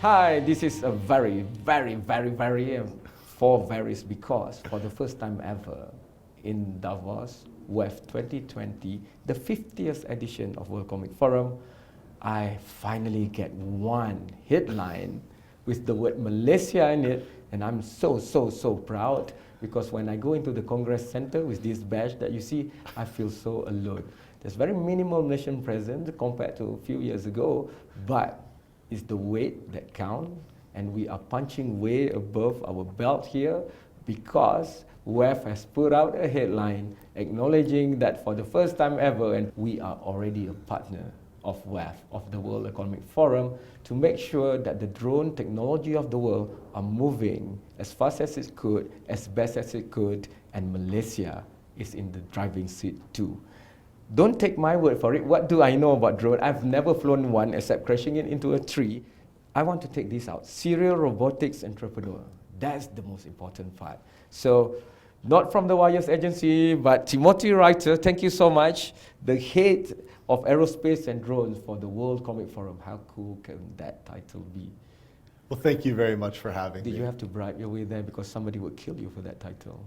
Hi, this is a very for varies because for the first time ever in Davos, WEF 2020, the 50th edition of World Economic Forum, I finally get one headline with the word Malaysia in it, and I'm so proud because when I go into the Congress Center with this badge that you see, I feel so alone. There's very minimal Malaysian presence compared to a few years ago, but it's the weight that counts, and we are punching way above our belt here because WEF has put out a headline acknowledging that for the first time ever, and we are already a partner of WEF, of the World Economic Forum, to make sure that the drone technology of the world are moving as fast as it could, as best as it could, and Malaysia is in the driving seat too. Don't take my word for it. What do I know about drone? I've never flown one except crashing it into a tree. I want to take this out. Serial robotics entrepreneur. That's the most important part. So, not from the Wires Agency, but Timothy Reiter, thank you so much. The head of aerospace and drones for the World Economic Forum. How cool can that title be? Well, thank you very much for having me. Did you have to bribe your way there because somebody would kill you for that title?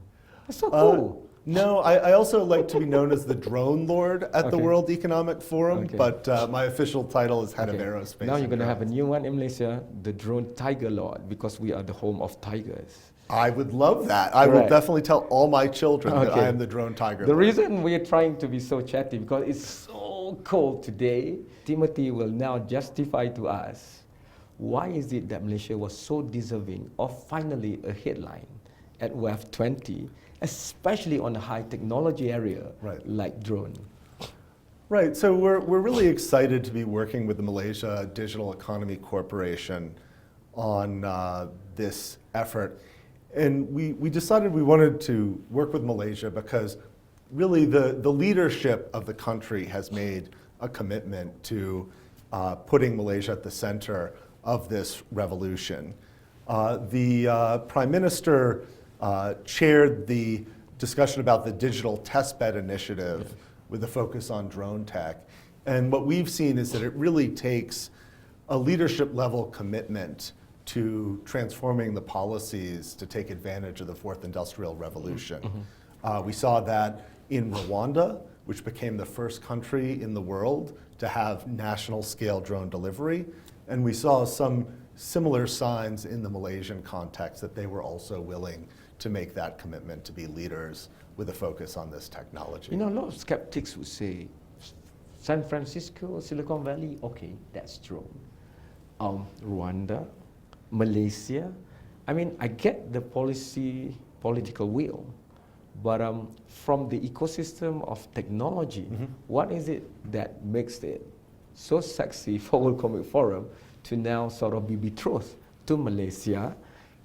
That's so cool. No, I also like to be known as the drone lord at the World Economic Forum, but my official title is head of aerospace. Now you're going to have a new one in Malaysia, the drone tiger lord, because we are the home of tigers. I would love that. I will definitely tell all my children that I am the drone tiger The lord. reason we're trying to be so chatty because it's so cold today. Timothy will now justify to us why is it that Malaysia was so deserving of finally a headline at WEF 20, especially on the high technology area like drone. Right, so we're really excited to be working with the Malaysia Digital Economy Corporation on this effort. And we decided we wanted to work with Malaysia because really the leadership of the country has made a commitment to putting Malaysia at the center of this revolution. The Prime Minister chaired the discussion about the Digital Testbed Initiative with a focus on drone tech. And what we've seen is that it really takes a leadership level commitment to transforming the policies to take advantage of the fourth industrial revolution. We saw that in Rwanda, which became the first country in the world to have national scale drone delivery. And we saw some similar signs in the Malaysian context that they were also willing to make that commitment to be leaders with a focus on this technology. You know, a lot of skeptics would say, San Francisco, Silicon Valley, okay, that's drone. Rwanda, Malaysia, I mean, I get the political will, but from the ecosystem of technology, what is it that makes it so sexy for World Economic Forum to now sort of be betrothed to Malaysia?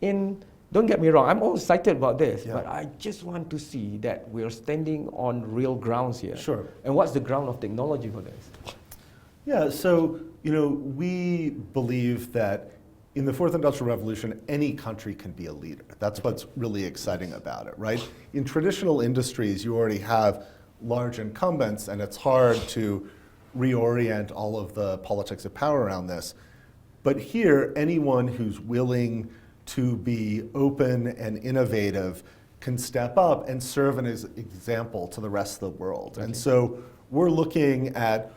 Don't get me wrong, I'm all excited about this, but I just want to see that we're standing on real grounds here. Sure. And what's the ground of technology for this? Yeah, so we believe that in the fourth industrial revolution, any country can be a leader. That's what's really exciting about it, right? In traditional industries, you already have large incumbents, and it's hard to reorient all of the politics of power around this. But here, anyone who's willing to be open and innovative can step up and serve as an example to the rest of the world. And so we're looking at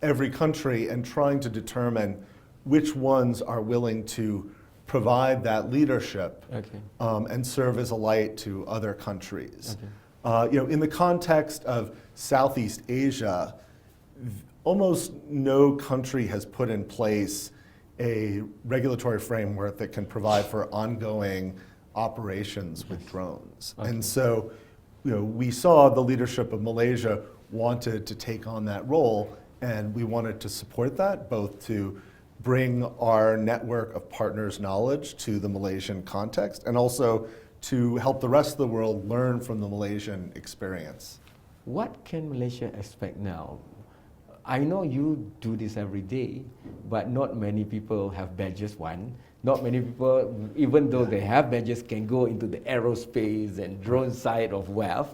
every country and trying to determine which ones are willing to provide that leadership and serve as a light to other countries. In the context of Southeast Asia, almost no country has put in place a regulatory framework that can provide for ongoing operations with drones. And so, we saw the leadership of Malaysia wanted to take on that role, and we wanted to support that, both to bring our network of partners' knowledge to the Malaysian context, and also to help the rest of the world learn from the Malaysian experience. What can Malaysia expect now? I know you do this every day, but not many people have badges, one. Not many people, even though they have badges, can go into the aerospace and drone side of WEF.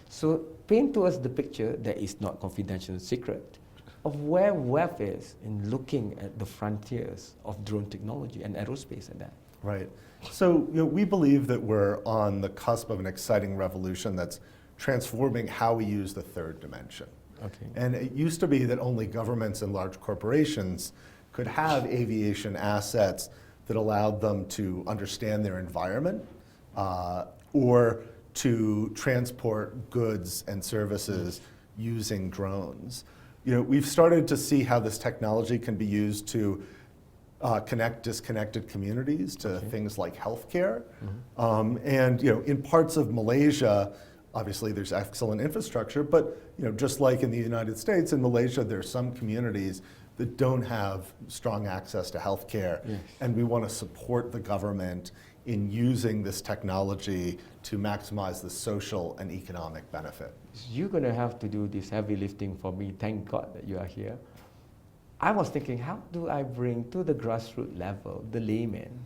So paint to us the picture that is not confidential and secret. of where WEF is in looking at the frontiers of drone technology and aerospace at that. Right. So we believe that we're on the cusp of an exciting revolution that's transforming how we use the third dimension. Okay. And it used to be that only governments and large corporations could have aviation assets that allowed them to understand their environment or to transport goods and services using drones. We've started to see how this technology can be used to connect disconnected communities to things like healthcare. And in parts of Malaysia, obviously there's excellent infrastructure, but just like in the United States, in Malaysia there are some communities that don't have strong access to healthcare, and we want to support the government in using this technology to maximize the social and economic benefit. You're going to have to do this heavy lifting for me. Thank God that you are here. I was thinking, how do I bring to the grassroots level, the layman,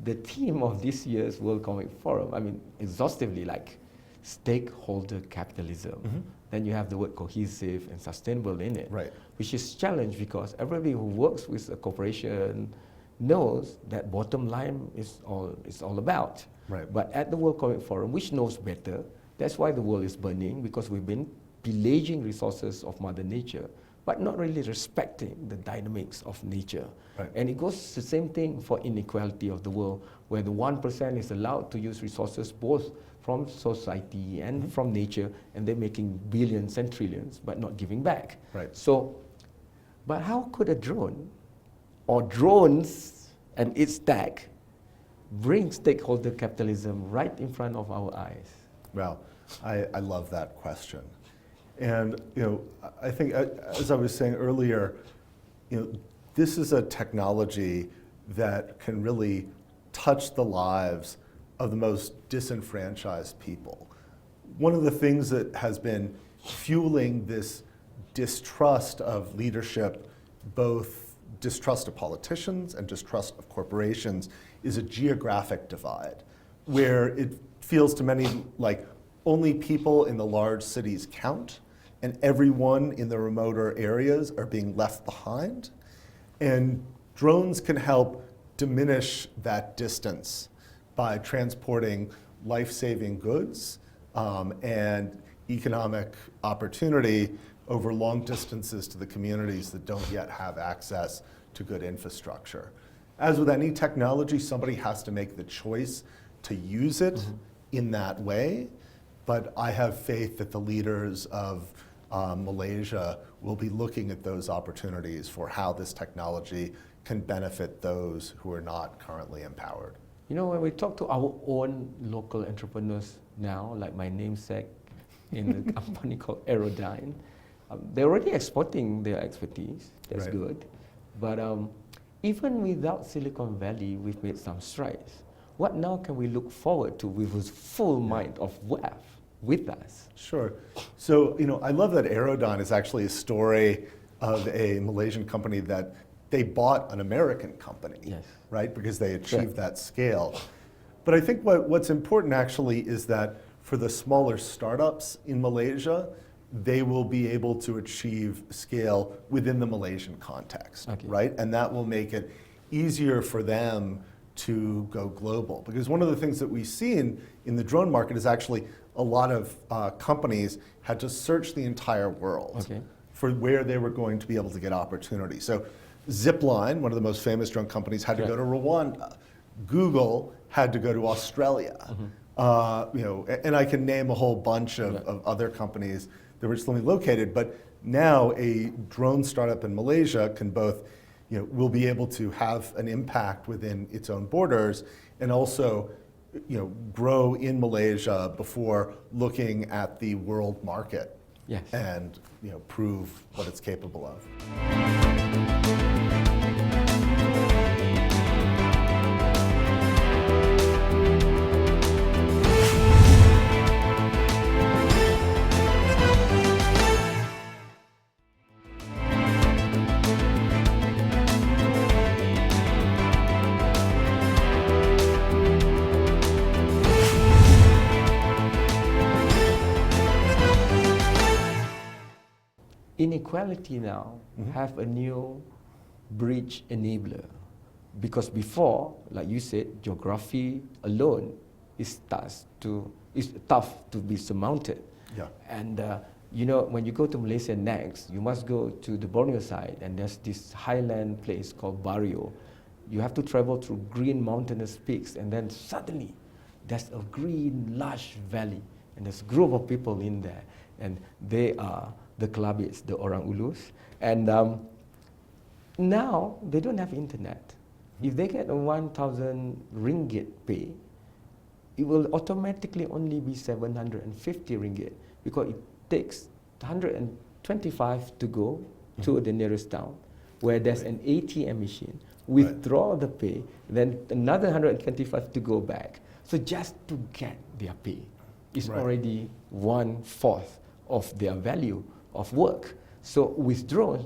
the theme of this year's World Economic Forum? I mean, exhaustively, like stakeholder capitalism. Then you have the word cohesive and sustainable in it, Right. which is challenged because everybody who works with a corporation knows that bottom line is all about. Right. But at the World Economic Forum, which knows better, that's why the world is burning, because we've been pillaging resources of Mother Nature, but not really respecting the dynamics of nature. Right. And it goes the same thing for inequality of the world, where the 1% is allowed to use resources both from society and from nature, and they're making billions and trillions, but not giving back. Right. So, but how could a drone, or drones and its tech, bring stakeholder capitalism right in front of our eyes? Well, I love that question. And I think, as I was saying earlier, this is a technology that can really touch the lives of the most disenfranchised people. One of the things that has been fueling this distrust of leadership, both distrust of politicians and distrust of corporations, is a geographic divide, where it feels to many like only people in the large cities count, and everyone in the remoter areas are being left behind. And drones can help diminish that distance by transporting life-saving goods and economic opportunity over long distances to the communities that don't yet have access to good infrastructure. As with any technology, somebody has to make the choice to use it in that way, but I have faith that the leaders of Malaysia will be looking at those opportunities for how this technology can benefit those who are not currently empowered. When we talk to our own local entrepreneurs now, like my namesake in the company called Aerodyne, they're already exporting their expertise. That's Right. good. But even without Silicon Valley, we've made some strides. What now can we look forward to with this full mind of WEF with us? Sure. So, I love that Aerodyne is actually a story of a Malaysian company that they bought an American company, Yes. right? Because they achieved that scale. But I think what's important actually is that for the smaller startups in Malaysia, they will be able to achieve scale within the Malaysian context, right? And that will make it easier for them to go global. Because one of the things that we've seen in the drone market is actually a lot of companies had to search the entire world for where they were going to be able to get opportunity. So Zipline, one of the most famous drone companies, had to go to Rwanda. Google had to go to Australia. And I can name a whole bunch of other companies that were recently located. But now a drone startup in Malaysia can both, will be able to have an impact within its own borders and also, grow in Malaysia before looking at the world market and, prove what it's capable of. In inequality now have a new bridge enabler. Because before, like you said, geography alone is tough to be surmounted. Yeah. And you know, when you go to Malaysia next, you must go to the Borneo side, and there's this highland place called Barrio. You have to travel through green mountainous peaks, and then suddenly there's a green, lush valley, and there's a group of people in there, and they are the Kelabits, the Orang Ulus. And now they don't have internet. If they get a 1,000 ringgit pay, it will automatically only be 750 ringgit, because it takes 125 to go to the nearest town, where there's an ATM machine, withdraw the pay, then another 125 to go back. So just to get their pay is already 1/4 of their value of work. So with drones,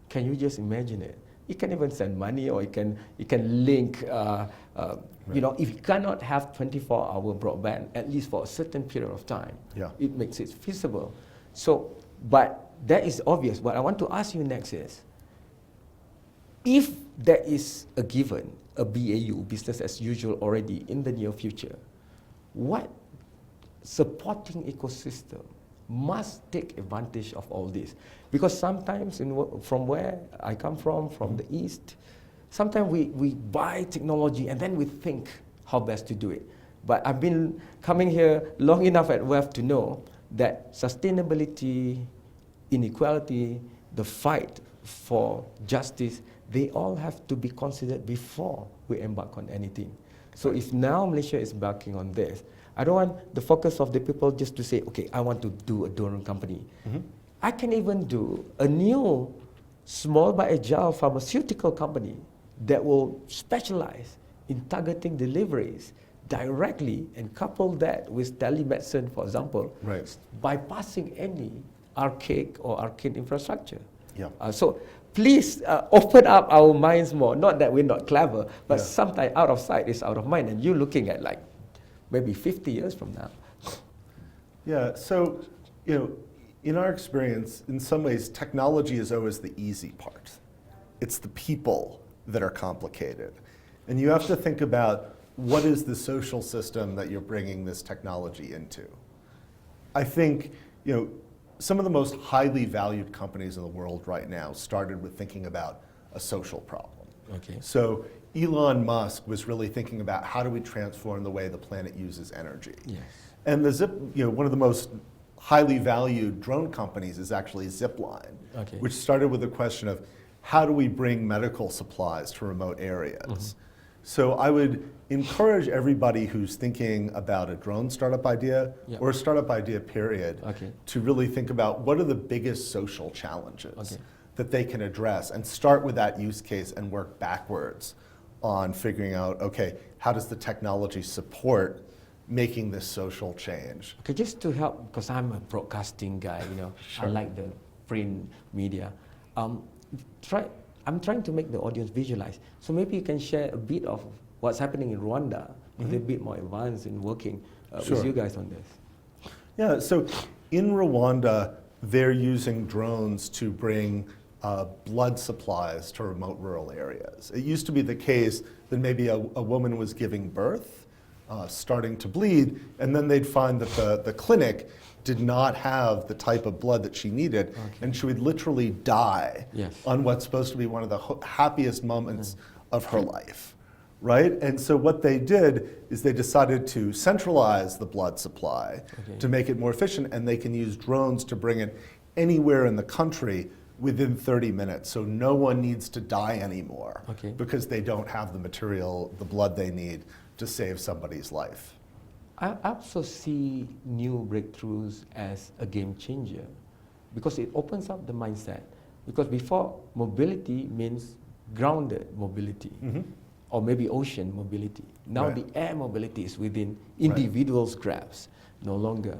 can you just imagine it? You can even send money, or you can link. You know, if you cannot have 24-hour broadband, at least for a certain period of time, it makes it feasible. So, but that is obvious. What I want to ask you next is, if there is a given, a BAU, business as usual, already in the near future, what supporting ecosystem must take advantage of all this? Because sometimes, from where I come from the East, sometimes we buy technology and then we think how best to do it. But I've been coming here long enough at WEF to know that sustainability, inequality, the fight for justice, they all have to be considered before we embark on anything. So if now Malaysia is embarking on this, I don't want the focus of the people just to say, okay, I want to do a drone company. I can even do a new small but agile pharmaceutical company that will specialize in targeting deliveries directly and couple that with telemedicine, for example, bypassing any archaic or arcane infrastructure. So please open up our minds more. Not that we're not clever, but sometimes out of sight is out of mind, and you're looking at like maybe 50 years from now. Yeah, so, you know, in our experience, in some ways, technology is always the easy part. It's the people that are complicated. And you have to think about, what is the social system that you're bringing this technology into? I think, you know, some of the most highly valued companies in the world right now started with thinking about a social problem. So Elon Musk was really thinking about, how do we transform the way the planet uses energy? And one of the most highly valued drone companies is actually Zipline, which started with the question of, how do we bring medical supplies to remote areas? So I would encourage everybody who's thinking about a drone startup idea, or a startup idea period, to really think about, what are the biggest social challenges that they can address, and start with that use case and work backwards on figuring out, okay, how does the technology support making this social change? Okay, just to help, because I'm a broadcasting guy, you know, I like the print media. I'm trying to make the audience visualize. So maybe you can share a bit of what's happening in Rwanda, because they're a bit more advanced in working with you guys on this. Yeah, so in Rwanda, they're using drones to bring blood supplies to remote rural areas. It used to be the case that maybe a woman was giving birth, starting to bleed, and then they'd find that the clinic did not have the type of blood that she needed, and she would literally die on what's supposed to be one of the happiest moments of her life, right? And so what they did is they decided to centralize the blood supply to make it more efficient, and they can use drones to bring it anywhere in the country within 30 minutes. So no one needs to die anymore because they don't have the material, the blood they need to save somebody's life. I also see new breakthroughs as a game changer, because it opens up the mindset. Because before, mobility means grounded mobility, or maybe ocean mobility. Now the air mobility is within individuals' grasp, no longer.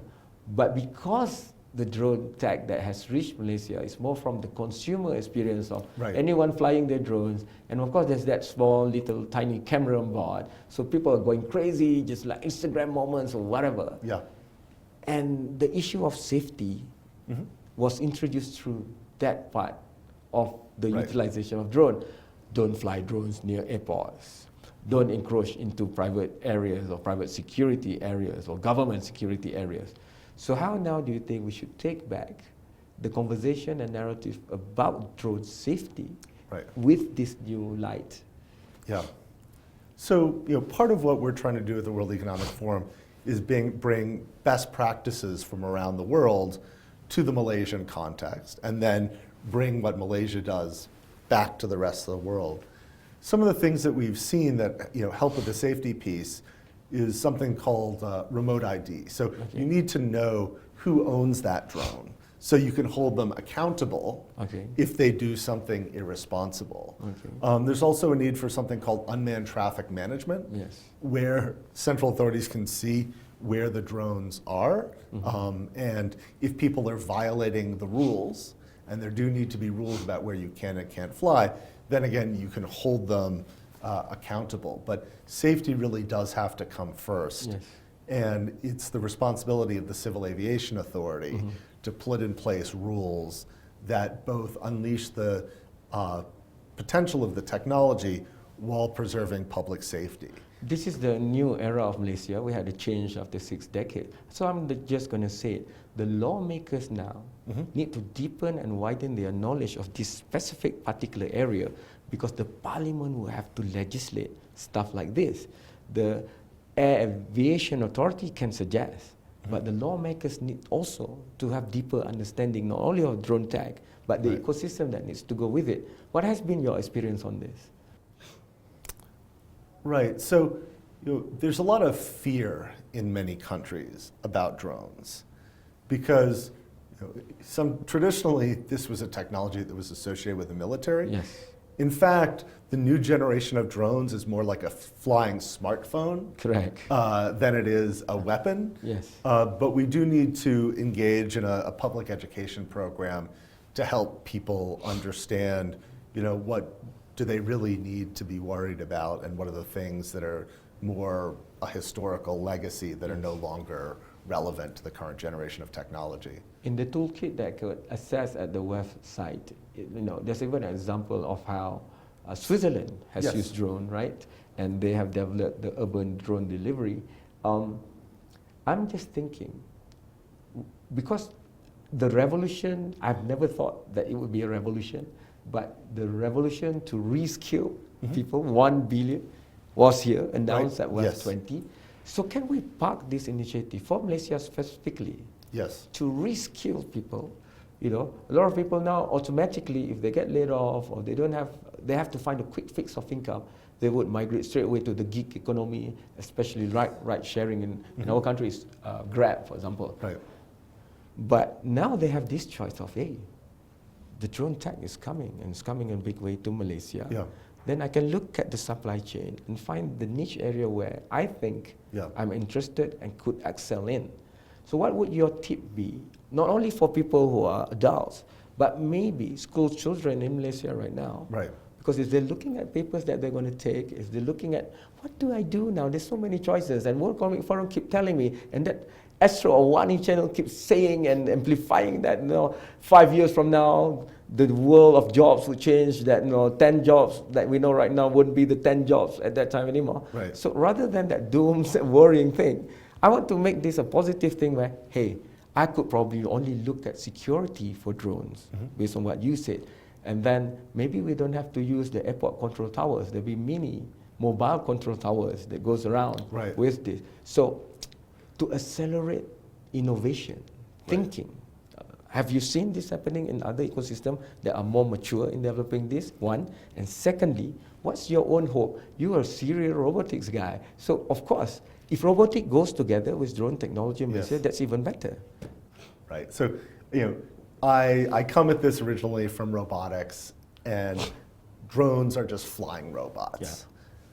But because the drone tech that has reached Malaysia is more from the consumer experience of anyone flying their drones. And of course, there's that small, little, tiny camera on board. So people are going crazy, just like Instagram moments or whatever. And the issue of safety was introduced through that part of the Right. utilization of drone. Don't fly drones near airports. Don't encroach into private areas or private security areas or government security areas. So how now do you think we should take back the conversation and narrative about drone safety Right. with this new light? Yeah. So, part of what we're trying to do at the World Economic Forum is bring best practices from around the world to the Malaysian context, and then bring what Malaysia does back to the rest of the world. Some of the things that we've seen that help with the safety piece is something called remote ID. So you need to know who owns that drone, so you can hold them accountable if they do something irresponsible. There's also a need for something called unmanned traffic management, where central authorities can see where the drones are, and if people are violating the rules, and there do need to be rules about where you can and can't fly, then again, you can hold them accountable. But safety really does have to come first. And it's the responsibility of the Civil Aviation Authority to put in place rules that both unleash the potential of the technology while preserving public safety. This is the new era of Malaysia. We had a change after 6 decades. So I'm just going to say it. The lawmakers now need to deepen and widen their knowledge of this specific particular area, because the parliament will have to legislate stuff like this. The Air Aviation Authority can suggest, but the lawmakers need also to have deeper understanding, not only of drone tech, but the ecosystem that needs to go with it. What has been your experience on this? Right. So, there's a lot of fear in many countries about drones, because traditionally this was a technology that was associated with the military. In fact, the new generation of drones is more like a flying smartphone than it is a weapon. But we do need to engage in a public education program to help people understand, what do they really need to be worried about, and what are the things that are more a historical legacy that are no longer relevant to the current generation of technology. In the toolkit that I could access at the website, there's even an example of how Switzerland has used drone, right? And they have developed the urban drone delivery. I'm just thinking, because the revolution, I've never thought that it would be a revolution, but the revolution to reskill people, 1 billion, was here, announced at WEF 20. So can we park this initiative for Malaysia specifically to reskill people? A lot of people now automatically, if they get laid off or they have to find a quick fix of income, they would migrate straight away to the gig economy, especially ride sharing in our countries, Grab, for example. But now they have this choice of, hey, the drone tech is coming, and it's coming in a big way to Malaysia. Then I can look at the supply chain and find the niche area where I think I'm interested and could excel in. So what would your tip be, not only for people who are adults, but maybe school children in Malaysia right now? Because if they're looking at papers that they're going to take, if they're looking at, what do I do now? There's so many choices, and World Economic Forum keep telling me, and that Astro AWANI channel keeps saying and amplifying that 5 years from now, the world of jobs will change, that 10 jobs that we know right now wouldn't be the 10 jobs at that time anymore. So rather than that dooms and worrying thing, I want to make this a positive thing where, hey, I could probably only look at security for drones based on what you said. And then maybe we don't have to use the airport control towers. There'll be mini mobile control towers that goes around with this. So to accelerate innovation, thinking, have you seen this happening in other ecosystems that are more mature in developing this? One. And secondly, what's your own hope? You are a serial robotics guy. So of course, if robotics goes together with drone technology in Malaysia, that's even better. So, I come at this originally from robotics, and drones are just flying robots.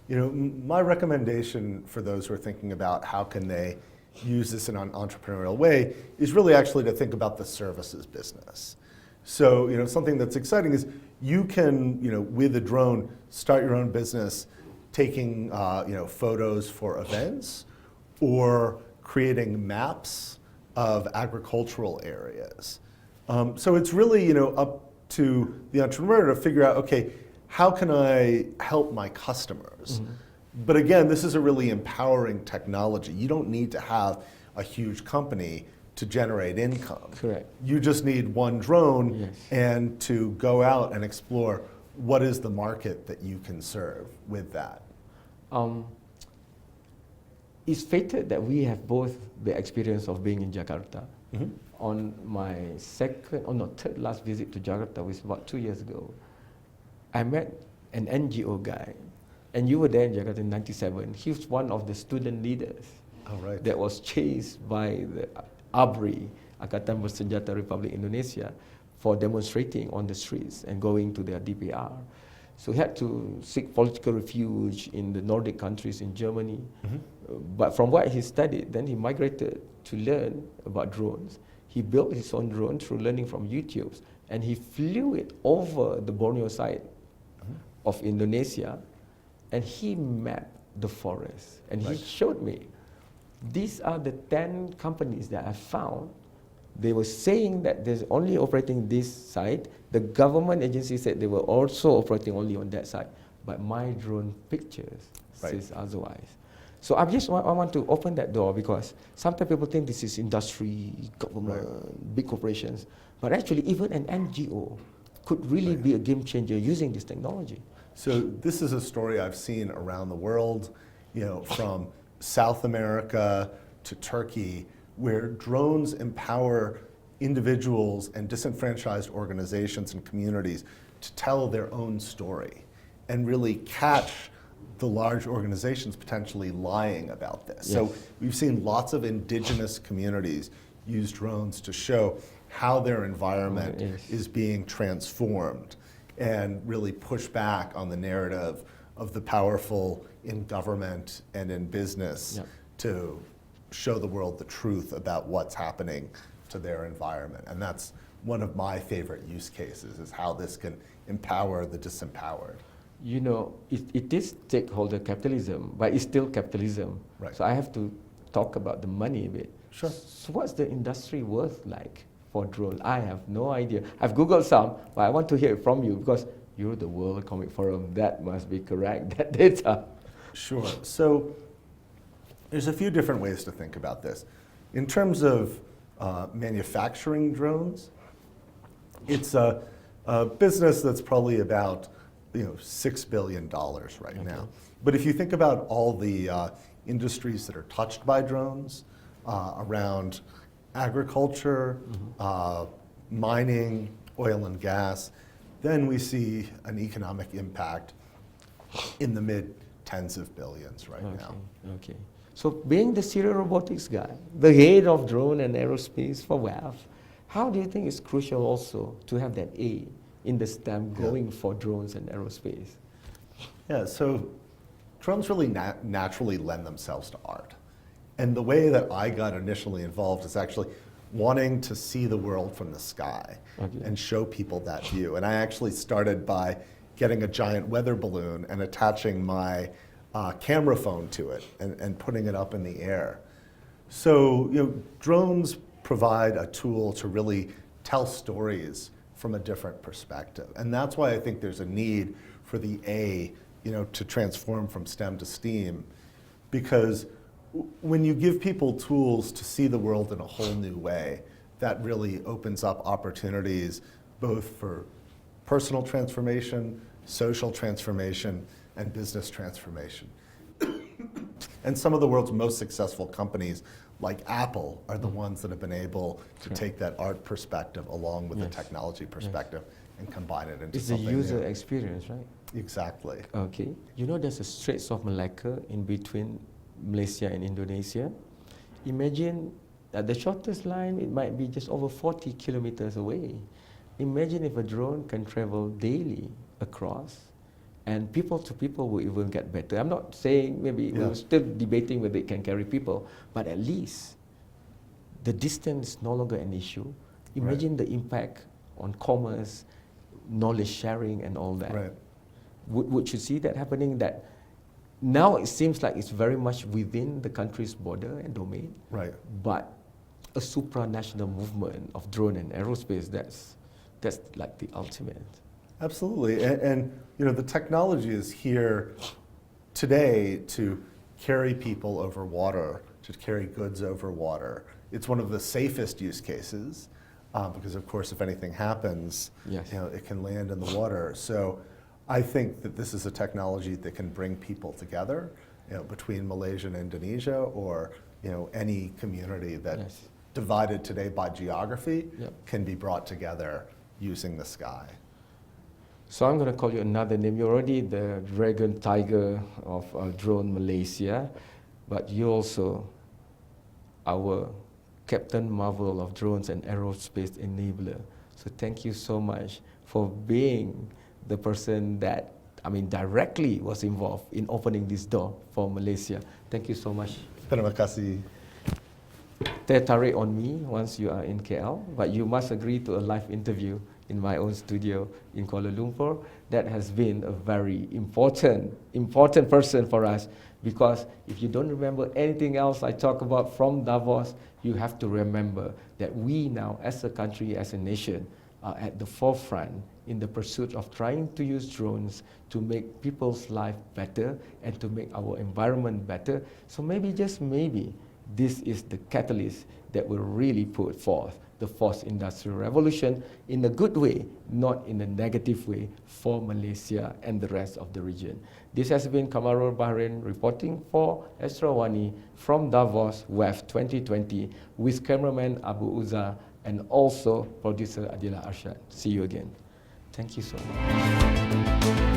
My recommendation for those who are thinking about how can they use this in an entrepreneurial way is really actually to think about the services business. So, something that's exciting is you can, with a drone, start your own business taking, photos for events or creating maps of agricultural areas. So it's really, up to the entrepreneur to figure out, okay, how can I help my customers? But again, this is a really empowering technology. You don't need to have a huge company to generate income. Correct. You just need one drone Yes. and to go out and explore what is the market that you can serve with that. It's fated that we have both the experience of being in Jakarta. On my third last visit to Jakarta, which was about 2 years ago, I met an NGO guy, and you were there in Jakarta in '97. He was one of the student leaders that was chased by the ABRI, Angkatan Bersenjata Republik Indonesia, for demonstrating on the streets and going to their DPR. So he had to seek political refuge in the Nordic countries in Germany. But from what he studied, then he migrated to learn about drones. He built his own drone through learning from YouTube, and he flew it over the Borneo side of Indonesia, and he mapped the forest. And he showed me, these are the 10 companies that I found. They were saying that they're only operating this side. The government agency said they were also operating only on that side. But my drone pictures says otherwise. So I want to open that door, because sometimes people think this is industry, government, big corporations. But actually, even an NGO could really be a game changer using this technology. So this is a story I've seen around the world, from South America to Turkey, where drones empower individuals and disenfranchised organizations and communities to tell their own story and really catch the large organizations potentially lying about this. Yes. So we've seen lots of indigenous communities use drones to show how their environment is being transformed and really push back on the narrative of the powerful in government and in business to show the world the truth about what's happening to their environment. And that's one of my favorite use cases, is how this can empower the disempowered. It is stakeholder capitalism, but it's still capitalism. So I have to talk about the money a bit. Sure. So what's the industry worth like for drones? I have no idea. I've Googled some, but I want to hear it from you, because you're the World Economic Forum. That must be correct, that data. Sure. So there's a few different ways to think about this. In terms of manufacturing drones, it's a business that's probably about $6 billion right now. But if you think about all the industries that are touched by drones, around agriculture, mining, oil and gas, then we see an economic impact in the mid tens of billions now. Okay. So being the serial robotics guy, the head of drone and aerospace for WAF, how do you think it's crucial also to have that A in the STEM going for drones and aerospace? Yeah, so drones really naturally lend themselves to art. And the way that I got initially involved is actually wanting to see the world from the sky and show people that view. And I actually started by getting a giant weather balloon and attaching my camera phone to it and putting it up in the air. So drones provide a tool to really tell stories from a different perspective. And that's why I think there's a need for the A, to transform from STEM to STEAM, because when you give people tools to see the world in a whole new way, that really opens up opportunities both for personal transformation, social transformation, and business transformation. And some of the world's most successful companies, like Apple, are the ones that have been able to take that art perspective along with the technology perspective and combine it into something new. It's a user experience, right? Exactly. Okay. There's a Straits of Malacca in between Malaysia and Indonesia. Imagine at the shortest line, it might be just over 40 kilometers away. Imagine if a drone can travel daily across, and people to people will even get better. I'm not saying we're still debating whether it can carry people, but at least the distance is no longer an issue. Imagine the impact on commerce, knowledge sharing, and all that. Right. Would you see that happening? That now it seems like it's very much within the country's border and domain. Right. But a supranational movement of drone and aerospace, That's like the ultimate. Absolutely, and you know the technology is here today to carry people over water, to carry goods over water. It's one of the safest use cases because, of course, if anything happens, Yes. you know, it can land in the water. So I think that this is a technology that can bring people together, you know, between Malaysia and Indonesia, or you know, any community that's Yes. divided today by geography Yep. can be brought together using the sky. So I'm going to call you another name. You're already the dragon tiger of drone Malaysia, but you also our Captain Marvel of drones and aerospace enabler. So thank you so much for being the person that, I mean, directly was involved in opening this door for Malaysia. Thank you so much. Terima kasih. Tertarik on me once you are in KL, but you must agree to a live interview in my own studio in Kuala Lumpur. That has been a very important person for us, because if you don't remember anything else I talk about from Davos, you have to remember that we now, as a country, as a nation, are at the forefront in the pursuit of trying to use drones to make people's life better and to make our environment better. So maybe, just maybe, this is the catalyst that will really put forth the fourth industrial revolution in a good way, not in a negative way, for Malaysia and the rest of the region. This has been Kamarul Bahrain reporting for Astro AWANI from Davos, WEF 2020, with cameraman Abu Uza and also producer Adila Arshad. See you again. Thank you so much.